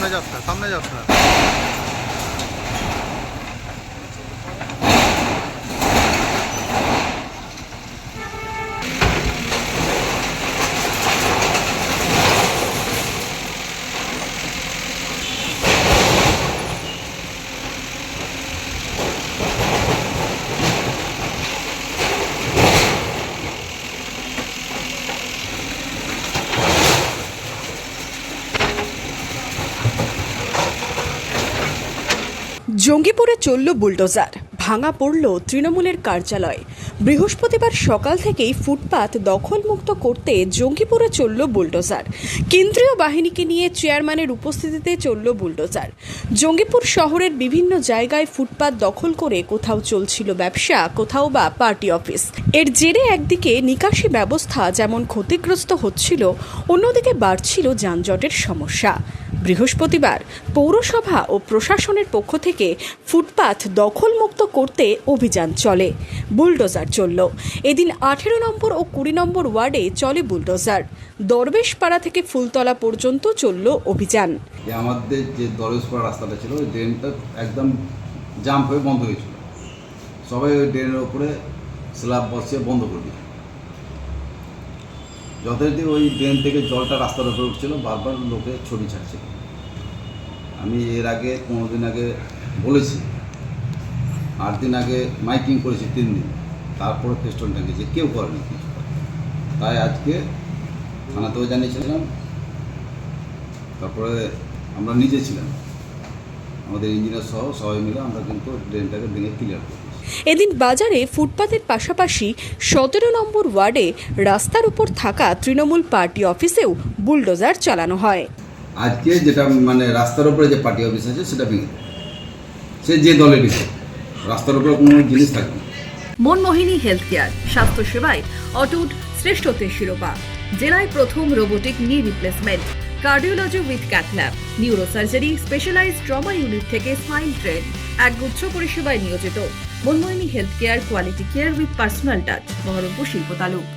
সামনে যাস না, সামনে যাস না। জঙ্গিপুরে চলল বুলডোজার, ভাঙা পড়ল তৃণমূলের কার্যালয়। বৃহস্পতিবার সকাল থেকেই ফুটপাত দখলমুক্ত করতে জঙ্গিপুরে চলল বুলডোজার। কেন্দ্রীয় বাহিনীকে নিয়ে চেয়ারম্যানের উপস্থিতিতে চলল বুলডোজার। জঙ্গিপুর শহরের বিভিন্ন জায়গায় ফুটপাত দখল করে কোথাও চলছিল ব্যবসা, কোথাও বা পার্টি অফিস। এর জেরে একদিকে নিকাশি ব্যবস্থা যেমন ক্ষতিগ্রস্ত হচ্ছিল, অন্যদিকে বাড়ছিল যানজটের সমস্যা। বৃহস্পতিবার পৌরসভা ও প্রশাসনের পক্ষ থেকে ফুটপাত দখলমুক্ত করতে অভিযান চলে, বুলডোজার চলল। এদিন 18 নম্বর ও 20 নম্বর ওয়ার্ডে চলে বুলডোজার। দরবেশপাড়া থেকে ফুলতলা পর্যন্ত চলল অভিযান। আমাদের যে দরবেশপাড়া রাস্তাটা ছিল, ওই ড্রেনটা একদম জাম হয়ে বন্ধ হয়েছিল। সবাই ওই ড্রেনের ওপরে স্ল্যাব বসিয়ে বন্ধ করে দিল। যথারীতি ওই ড্রেন থেকে জলটা রাস্তার উপরে উঠছিল, বারবার লোকে ছবি ছাড়ছিল। আমি এর আগে 15 দিন আগে বলেছি, 8 দিন আগে মাইকিং করেছি 3 দিন, তারপরে ফেস্টন টাঙিয়েছি, কেউ করেনি কিছু। তাই আজকে থানাতেও জানিয়েছিলাম, তারপরে আমরা নিজে ছিলাম, আমাদের ইঞ্জিনিয়ার সহ সবাই মিলে আমরা কিন্তু ড্রেনটাকে ভেঙে ক্লিয়ার করি। এদিন বাজারে ফুটপাতের পাশাপাশি 17 নম্বর ওয়ার্ডে রাস্তার উপর থাকা তৃণমূল পার্টি অফিসেও বুলডোজার চালানো হয়। আজকে যেটা রাস্তার উপরে যে পার্টি অফিস আছে সেটা ভেঙে দেয়। সে যে দলেরই হোক, রাস্তার উপরে কোনো জিনিস থাকবে। মনমোহিনী হেলথ কেয়ার, স্বাস্থ্য সেবায় অটুট শ্রেষ্ঠত্বের শিরোপা। জেলায় প্রথম robotic knee replacement, cardiology with cath lab, neurosurgery, specialised trauma unit থেকে স্মাইল ট্রেন, একগুচ্ছ পরিষেবায় নিয়োজিত। Manmohini health care, quality care with personal touch, Baharampur শিল্প তালুক।